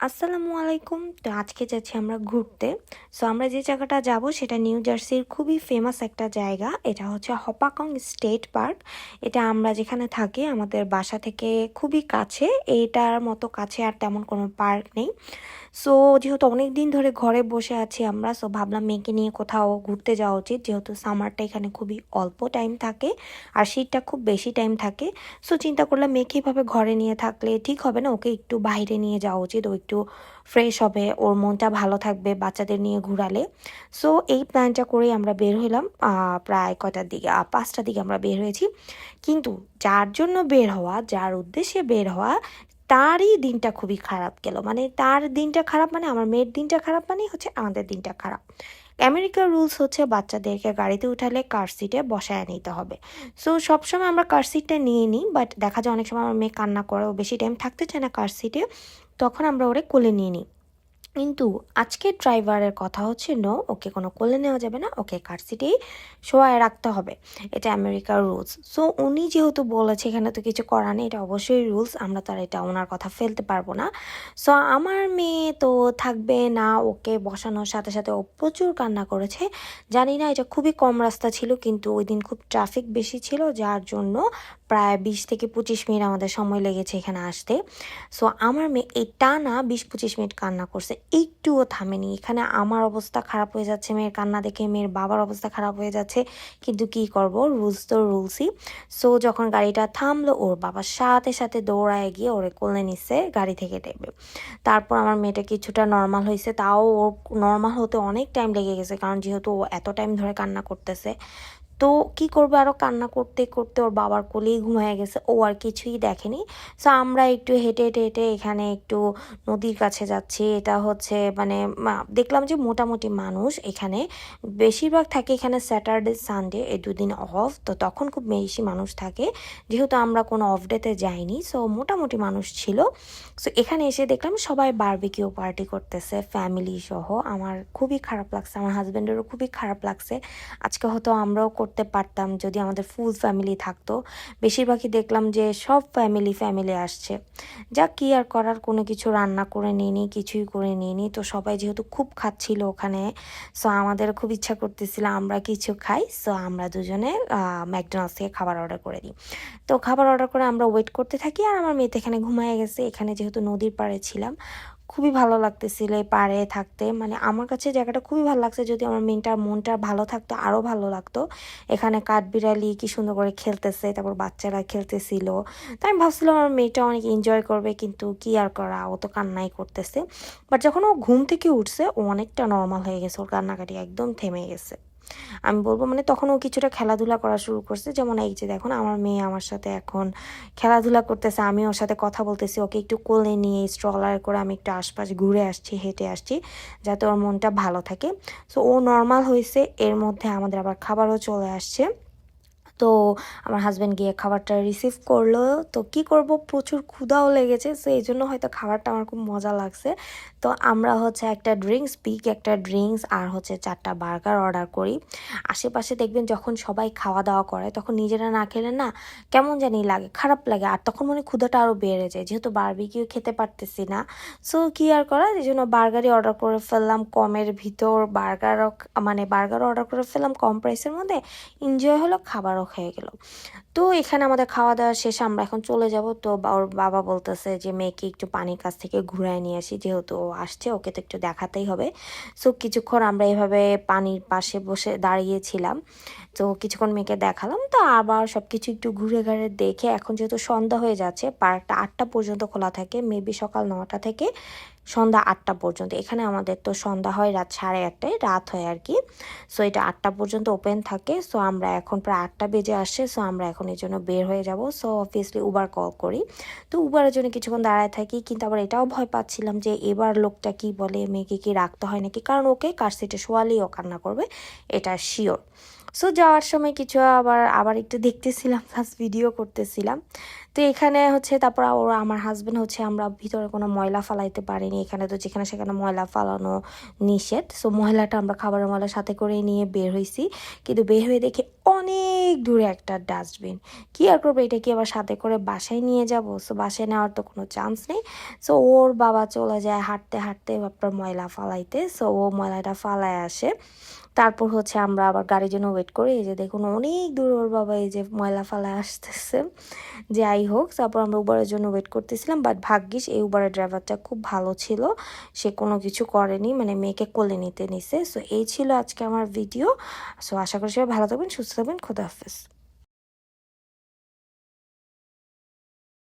আসসালামু আলাইকুম। তো আজকে যাচ্ছি আমরা ঘুরতে। সো আমরা যে জায়গাটা যাব সেটা নিউ জার্সির খুবই ফেমাস একটা জায়গা। এটা হচ্ছে হপাকং স্টেট পার্ক। এটা আমরা যেখানে থাকি আমাদের বাসা থেকে খুবই কাছে। এটার মতো কাছে আর তেমন কোনো পার্ক নেই। সো যেহেতু অনেক দিন ধরে ঘরে বসে আছি আমরা, সো ভাবলাম মেয়েকে নিয়ে কোথাও ঘুরতে যাওয়া উচিত, যেহেতু সামারটা এখানে খুবই অল্প টাইম থাকে আর শীতটা খুব বেশি টাইম থাকে। সো চিন্তা করলাম মেয়েকে এভাবে ঘরে নিয়ে থাকলে ঠিক হবে না, ওকে একটু বাইরে নিয়ে যাওয়া উচিত, ও একটু ফ্রেশ হবে, ওর মনটা ভালো থাকবে বাচ্চাদের নিয়ে ঘুরালে। সো এই প্ল্যানটা করেই আমরা বের হইলাম। প্রায় কয়টার দিকে, 5টার দিকে আমরা বের হয়েছি। কিন্তু যার জন্য বের হওয়া, যার উদ্দেশ্যে বের হওয়া, তারই দিনটা খুবই খারাপ গেল। মানে তার দিনটা খারাপ মানে আমার মেয়ের দিনটা খারাপ মানে হচ্ছে আমাদের দিনটা খারাপ। আমেরিকার রুলস হচ্ছে বাচ্চাদেরকে গাড়িতে উঠালে কার সিটে বসায় নিতে হবে। সো সবসময় আমরা কার সিটটা নিয়ে নিই, বাট দেখা যায় অনেক সময় আমার মেয়ে কান্না করে, ও বেশি টাইম থাকতে চায় না কার সিটে, তখন আমরা ওরে কোলে নিয়ে নিই। কিন্তু আজকে ড্রাইভারের কথা হচ্ছে নো, ওকে কোনো কোলে নেওয়া যাবে না, ওকে কার সিটেই শোয়ায় রাখতে হবে। এটা আমেরিকার রুলস। সো উনি যেহেতু বলেছে, এখানে তো কিছু করার নেই, এটা অবশ্যই রুলস, আমরা তো আর এটা ওনার কথা ফেলতে পারবো না। সো আমার মেয়ে তো থাকবে না, ওকে বসানোর সাথে সাথে ও প্রচুর কান্না করেছে। জানি না, এটা খুবই কম রাস্তা ছিল, কিন্তু ওই দিন খুব ট্রাফিক বেশি ছিল, যার জন্য প্রায় 20 থেকে 25 মিনিট আমাদের সময় লেগেছে এখানে আসতে। সো আমার মেয়ে এই টানা 20-25 মিনিট কান্না করছে, একটুও থামেনি। এখানে আমার অবস্থা খারাপ হয়ে যাচ্ছে মেয়ের কান্না দেখে, মেয়ের বাবার অবস্থা খারাপ হয়ে যাচ্ছে, কিন্তু কি করব, রুলস তো রুলসই। সো যখন গাড়িটা থামলো, ওর বাবার সাথে সাথে দৌড়ায় গিয়ে ওরে কোলে নিচ্ছে গাড়ি থেকে নেবে। তারপর আমার মেয়েটা কিছুটা নর্মাল হয়েছে, তাও ওর নর্মাল হতে অনেক টাইম লেগে গেছে, কারণ যেহেতু ও এত টাইম ধরে কান্না করতেছে। তো কি করবে, আরো কান্না করতে করতে ওর বাবার কোলেই ঘুমিয়ে গেছে, ও আর কিছুই দেখেনি। সো আমরা একটু হেঁটে হেঁটে হেঁটে এখানে একটু নদীর কাছে যাচ্ছি। এটা হচ্ছে মানে দেখলাম যে মোটামুটি মানুষ এখানে বেশিরভাগ থাকে, এখানে স্যাটারডে সানডে এই দুদিন অফ, তো তখন খুব বেশি মানুষ থাকে, যেহেতু আমরা কোনো অফ ডেতে যাইনি। সো মোটামুটি মানুষ ছিল। সো এখানে এসে দেখলাম সবাই বারবিকিউ পার্টি করতেছে ফ্যামিলি সহ। আমার খুবই খারাপ লাগছে, আমার হাজব্যান্ডেরও খুবই খারাপ লাগছে। আজকে হয়তো আমরাও করতে পারতাম যদি আমাদের ফুল ফ্যামিলি থাকতো। বেশিরভাগই দেখলাম যে সব ফ্যামিলি ফ্যামিলি আসছে। যা কি আর করার, কোনো কিছু রান্না করে নিইনি, কিছুই করে নিইনি। তো সবাই যেহেতু খুব খাচ্ছিল ওখানে, সো আমাদের খুব ইচ্ছা করতেছিল আমরা কিছু খাই। সো আমরা দুজনে ম্যাকডোনাল্ডস থেকে খাবার অর্ডার করে দিই। তো খাবার অর্ডার করে আমরা ওয়েট করতে থাকি, আর আমার মেয়ে তো এখানে ঘুমায় গেছে। এখানে যেহেতু নদীর পাড়ে ছিলাম, খুবই ভালো লাগতেছিল এই পাড়ে থাকতে। মানে আমার কাছে জায়গাটা খুবই ভালো লাগছে, যদি আমার মনটা ভালো থাকতো আরও ভালো লাগতো। এখানে কাঠবিড়ালি কি সুন্দর করে খেলতেছে, তারপর বাচ্চারা খেলতেছিল। তো আমি ভাবছিলাম আমার মেয়েটা অনেক এনজয় করবে, কিন্তু কি আর করা, ও তো কান্নাই করতেছে। বাট যখন ও ঘুম থেকে উঠছে, ও অনেকটা নর্মাল হয়ে গেছে, ওর কান্নাকাটি একদম থেমে গেছে। আমি বলবো মানে তখন ও কিছুটা খেলাধুলা করা শুরু করছে, যেমন এই যে দেখুন আমার মেয়ে আমার সাথে এখন খেলাধুলা করতেছে, আমি ওর সাথে কথা বলতেছি, ওকে একটু কোলে নিয়ে স্ট্রলার করে আমি একটু আশপাশ ঘুরে আসছি, হেঁটে আসছি, যাতে ওর মনটা ভালো থাকে। সো ও নর্মাল হয়েছে, এর মধ্যে আমাদের আবার খাবারও চলে আসছে। তো আমার হাজব্যান্ড গিয়ে খাবারটা রিসিভ করলো। তো কি করব, প্রচুর ক্ষুধাও লেগেছে, সো এই জন্য হয়তো খাবারটা আমার খুব মজা লাগছে। তো আমরা হচ্ছে একটা ড্রিঙ্কস, একটা ড্রিঙ্কস আর হচ্ছে 4টা বার্গার অর্ডার করি। আশেপাশে দেখবেন যখন সবাই খাওয়া দাওয়া করে, তখন নিজেরা না খেলে না কেমন জানি লাগে, খারাপ লাগে, আর তখন মনে ক্ষুধাটা আরও বেড়ে যায়, যেহেতু বারবিকিউ খেতে পারতেছি না। সো কি আর করা, এই জন্য বার্গারই অর্ডার করে ফেললাম কমের ভিতর। বার্গার অর্ডার করে ফেললাম কম প্রাইসের মধ্যে, এনজয় হলো, খাবারও খেয়ে গেল। তো এখানে আমাদের খাওয়া দাওয়া শেষে আমরা এখন চলে যাব। তো ওর বাবা বলতেছে যে মেয়েকে একটু পানির কাছ থেকে ঘুরায় নিয়ে আসি, যেহেতু ও আসছে, ওকে তো একটু দেখাতেই হবে। সো কিছুক্ষণ আমরা এভাবে পানির পাশে বসে দাঁড়িয়েছিলাম। তো কিছুক্ষণ মেয়েকে দেখালাম, তো আবার সব কিছু একটু ঘুরে ঘুরে দেখে, এখন যেহেতু সন্ধ্যা হয়ে যাচ্ছে, পার্কটা 8টা পর্যন্ত খোলা থাকে, মেবি সকাল 9টা থেকে সন্ধ্যা 8টা পর্যন্ত। এখানে আমাদের তো সন্ধ্যা হয় রাত 8:30টায়, রাত হয় আর কি। সো এটা 8টা পর্যন্ত ওপেন থাকে। সো আমরা এখন প্রায় 8টা বেজে আসছে, সো আমরা এখন এই জন্য বের হয়ে যাব। সো অবভিয়াসলি উবার কল করি। তো উবারের জন্য কিছুক্ষণ দাঁড়ায় থাকি, কিন্তু আবার এটাও ভয় পাচ্ছিলাম যে এবার লোকটা কি বলে, মেয়েকে কি রাখতে হয় নাকি, কারণ ওকে কার সিটে শোয়ালেই ও কান্না করবে, এটা শিওর। সো যাওয়ার সময় কিছু আবার আবার একটু দেখতেছিলাম, ফার্স্ট ভিডিও করতেছিলাম। তো এখানে হচ্ছে তারপর ওরা আমার হাজবেন্ড হচ্ছে আমরা ভিতরে কোনো ময়লা ফালাইতে পারিনি, এখানে তো যেখানে সেখানে ময়লা ফালানো নিষেধ। সো ময়লাটা আমরা খাবারের ময়লা সাথে করে নিয়ে বের হয়েছি, কিন্তু বের হয়ে দেখি অনেক দূরে একটা ডাস্টবিন। কি আর করবো, এটা কি আবার সাথে করে বাসায় নিয়ে যাব? সো বাসায় নেওয়ার তো কোনো চান্স নেই। সো ওর বাবা চলে যায় হাঁটতে হাঁটতে আপনার ময়লা ফালাইতে। সো ও ময়লাটা ফালায় আসে, তারপর হচ্ছে আমরা আবার গাড়ির জন্য ওয়েট করি। এই যে দেখুন অনেক দূর ওর বাবা এই যে ময়লা ফালায় আসতেছে। যাই হোক, তারপর আমরা উবারের জন্য ওয়েট করতেছিলাম, বাট ভাগ্যিস এই উবারের ড্রাইভারটা খুব ভালো ছিল, সে কোনো কিছু করেনি, মানে মেয়েকে কোলে নিতে নিছে। সো এই ছিল আজকে আমার ভিডিও। সো আশা করি সবাই ভালো থাকবেন, সুস্থ থাকবেন, খোদা হাফেজ।